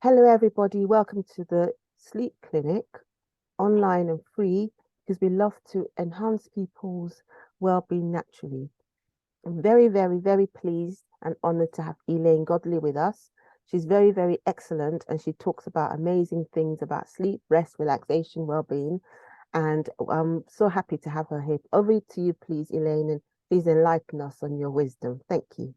Hello, everybody. Welcome to the Sleep Clinic, online and free, because we love to enhance people's well-being naturally. I'm very, very, very pleased and honored to have Elaine Godley with us. She's very, very excellent, and she talks about amazing things about sleep, rest, relaxation, well-being. And I'm so happy to have her here. Over to you, please, Elaine, and please enlighten us on your wisdom. Thank you.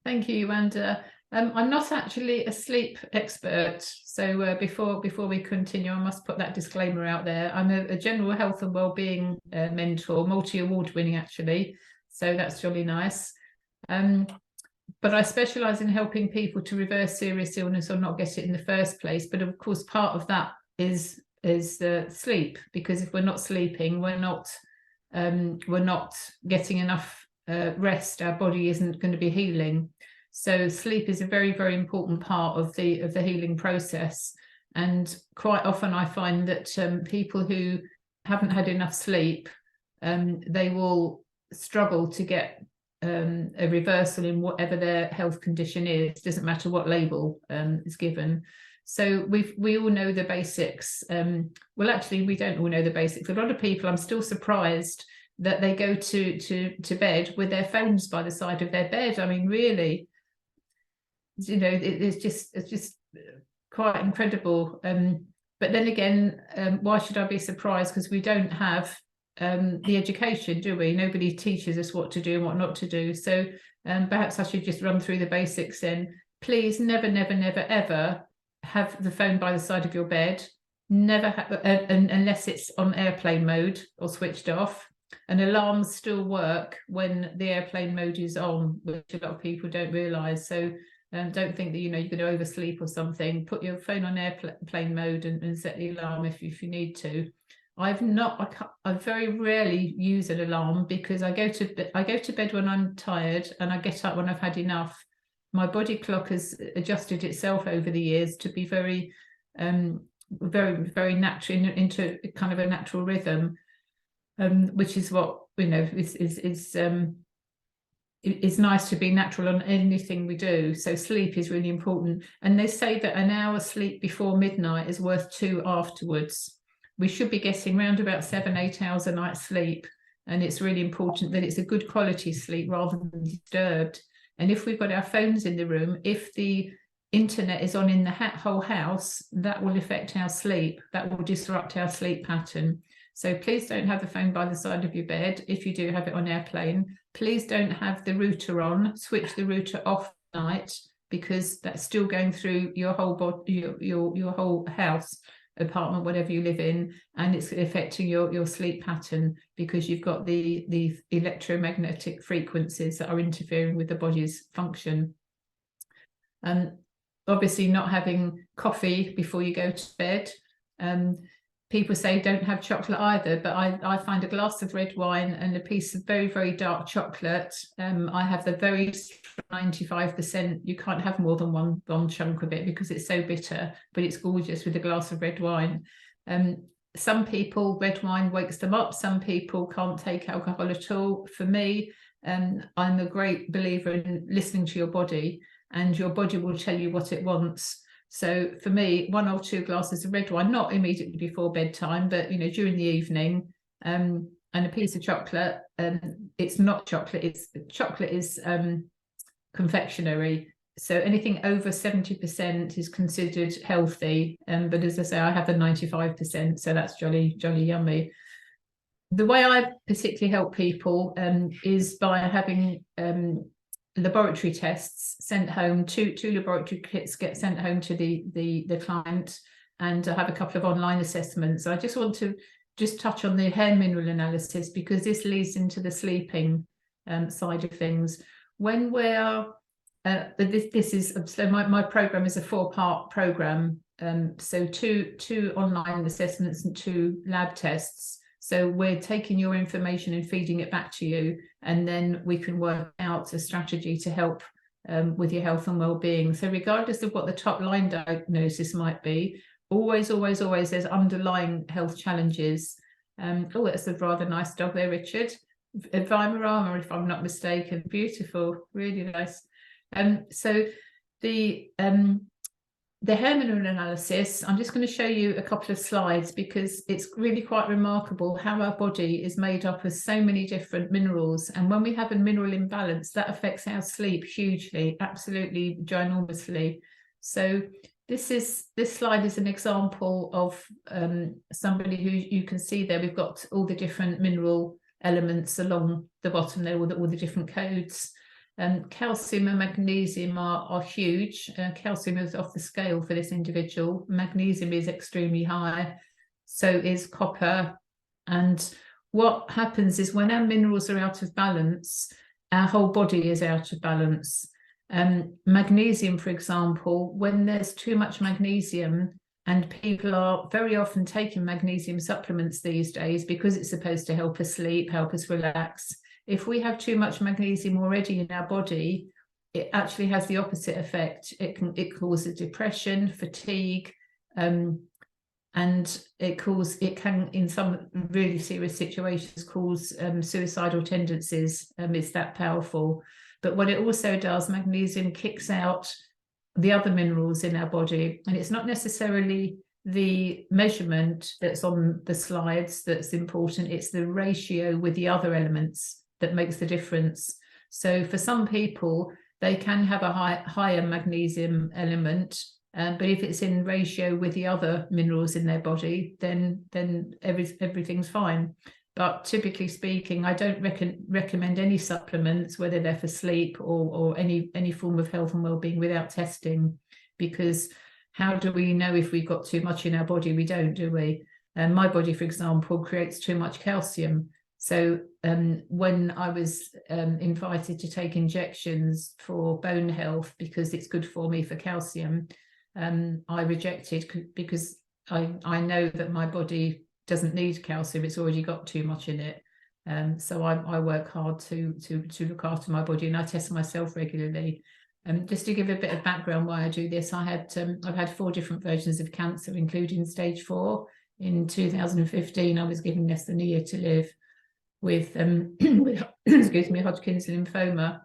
Thank you, Wanda. I'm not actually a sleep expert, so before we continue, I must put that disclaimer out there. I'm a general health and wellbeing mentor, multi-award winning actually, so that's really nice. But I specialise in helping people to reverse serious illness or not get it in the first place. But of course, part of that is sleep, because if we're not sleeping, we're not getting enough rest. Our body isn't going to be healing. So sleep is a very, very important part of the healing process. And quite often I find that people who haven't had enough sleep, they will struggle to get a reversal in whatever their health condition is. Doesn't matter what label is given. So we all know the basics. Well, actually, we don't all know the basics. A lot of people, I'm still surprised that they go to bed with their phones by the side of their bed. I mean, really, you know, it's just quite incredible. But then again, why should I be surprised? Because we don't have the education, do we? Nobody teaches us what to do and what not to do. So perhaps I should just run through the basics then. Please never, never, never, ever have the phone by the side of your bed. Never have, unless it's on airplane mode or switched off. And alarms still work when the airplane mode is on, which a lot of people don't realise. So don't think that, you know, you're going to oversleep or something. Put your phone on airplane mode and set the alarm if you need to. I very rarely use an alarm because I go to bed when I'm tired and I get up when I've had enough. My body clock has adjusted itself over the years to be very, very natural, into kind of a natural rhythm. Which is what, you know, it's nice to be natural on anything we do. So sleep is really important. And they say that an hour sleep before midnight is worth 2 afterwards. We should be getting around about 7-8 hours a night sleep. And it's really important that it's a good quality sleep rather than disturbed. And if we've got our phones in the room, if the internet is on in the whole house, that will affect our sleep. That will disrupt our sleep pattern. So please don't have the phone by the side of your bed. If you do have it on airplane, please don't have the router on. Switch the router off at night, because that's still going through your whole body, your whole house, apartment, whatever you live in, and it's affecting your sleep pattern because you've got the electromagnetic frequencies that are interfering with the body's function. Obviously, not having coffee before you go to bed. People say don't have chocolate either, but I find a glass of red wine and a piece of very, very dark chocolate. I have the very 95%. You can't have more than one chunk of it because it's so bitter, but it's gorgeous with a glass of red wine. Some people, red wine wakes them up. Some people can't take alcohol at all. For me, I'm a great believer in listening to your body, and your body will tell you what it wants. So for me, 1 or 2 glasses of red wine, not immediately before bedtime, but, you know, during the evening, and a piece of chocolate. It's not chocolate, chocolate is confectionery. So anything over 70% is considered healthy. But as I say, I have the 95%, so that's jolly, jolly yummy. The way I particularly help people is by having laboratory tests sent home. Two laboratory kits get sent home to the client, and I have a couple of online assessments. I just want to touch on the hair mineral analysis, because this leads into the sleeping side of things. When we're this is so my program is a 4-part program, so two online assessments and 2 lab tests. So we're taking your information and feeding it back to you, and then we can work out a strategy to help with your health and well-being. So regardless of what the top line diagnosis might be, always there's underlying health challenges. Oh, that's a rather nice dog there, Richard. Weimaraner, if I'm not mistaken. Beautiful, really nice. So the the hair mineral analysis, I'm just going to show you a couple of slides because it's really quite remarkable how our body is made up of so many different minerals. And when we have a mineral imbalance, that affects our sleep hugely, absolutely ginormously. So this slide is an example of somebody who you can see there. We've got all the different mineral elements along the bottom there, all the different codes. Calcium and magnesium are huge. Calcium is off the scale for this individual. Magnesium is extremely high. So is copper. And what happens is when our minerals are out of balance, our whole body is out of balance. Magnesium, for example, when there's too much magnesium, and people are very often taking magnesium supplements these days because it's supposed to help us sleep, help us relax. If we have too much magnesium already in our body, it actually has the opposite effect. It causes depression, fatigue, and it can, in some really serious situations, cause suicidal tendencies. It's that powerful. But what it also does, magnesium kicks out the other minerals in our body, and it's not necessarily the measurement that's on the slides that's important. It's the ratio with the other elements that makes the difference. So for some people, they can have a higher magnesium element, but if it's in ratio with the other minerals in their body, then everything's fine. But typically speaking, I don't recommend any supplements, whether they're for sleep or any form of health and well-being, without testing, because how do we know if we've got too much in our body? We don't, do we? My body, for example, creates too much calcium. So when I was invited to take injections for bone health because it's good for me for calcium, I rejected because I know that my body doesn't need calcium. It's already got too much in it. So I work hard to look after my body, and I test myself regularly. Just to give a bit of background why I do this, I've had 4 different versions of cancer, including stage 4. In 2015, I was given less than a year to live with excuse me, Hodgkin's lymphoma,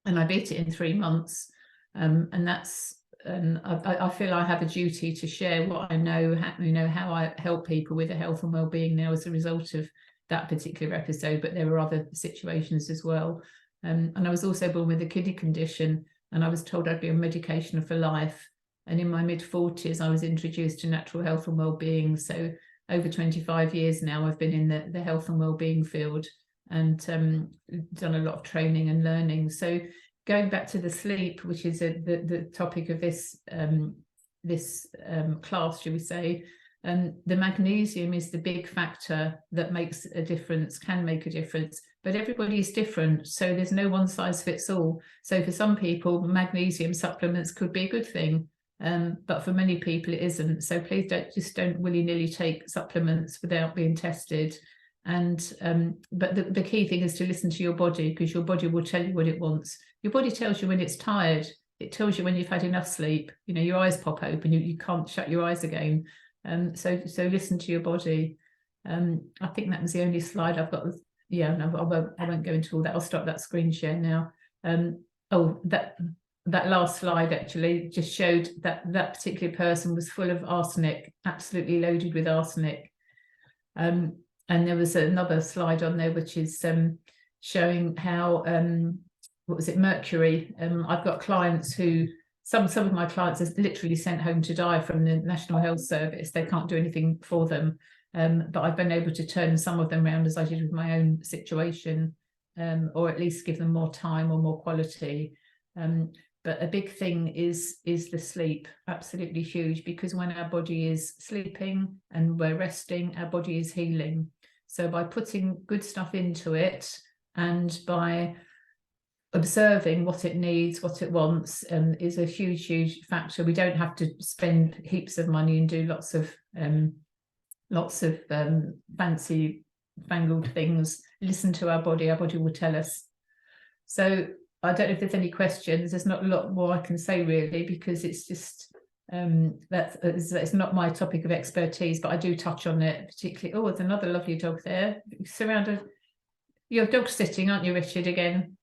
and I beat it in 3 months. And that's I feel I have a duty to share what I know, how I help people with their health and well-being now as a result of that particular episode. But there were other situations as well. And I was also born with a kidney condition, and I was told I'd be on medication for life. And in my mid-40s, I was introduced to natural health and well-being. So over 25 years now, I've been in the health and well-being field and done a lot of training and learning. So going back to the sleep, which is the topic of this class, shall we say, the magnesium is the big factor that makes a difference, can make a difference, but everybody is different. So there's no one size fits all. So for some people, magnesium supplements could be a good thing. But for many people it isn't. So please don't willy-nilly take supplements without being tested. And but the key thing is to listen to your body, because your body will tell you what it wants. Your body tells you when it's tired. It tells you when you've had enough sleep. Your eyes pop open, you can't shut your eyes again. So listen to your body. I think that was the only slide I've got. Yeah, no, I won't go into all that. I'll stop that screen share now. That last slide actually just showed that particular person was full of arsenic, absolutely loaded with arsenic. And there was another slide on there which is showing how what was it, mercury. I've got clients who some of my clients are literally sent home to die from the National Health Service. They can't do anything for them, but I've been able to turn some of them around, as I did with my own situation, or at least give them more time or more quality. But a big thing is the sleep, absolutely huge, because when our body is sleeping and we're resting, our body is healing. So by putting good stuff into it and by observing what it needs, what it wants, is a huge factor. We don't have to spend heaps of money and do lots of fancy fangled things. Listen to our body will tell us. So I don't know if there's any questions. There's not a lot more I can say really, because it's just it's not my topic of expertise, but I do touch on it particularly. Oh, there's another lovely dog there. Surrounded. You're dog sitting, aren't you, Richard, again?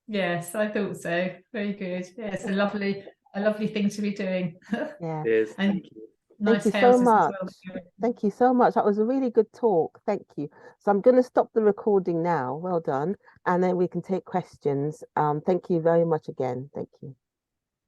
Yes, I thought so. Very good. Yes, a lovely a lovely thing to be doing. Yeah. Cheers. And Thank you. Thank nice you so houses as much. well. Thank you so much. That was a really good talk. Thank you. So I'm going to stop the recording now. Well done. And then we can take questions. Thank you very much again. Thank you.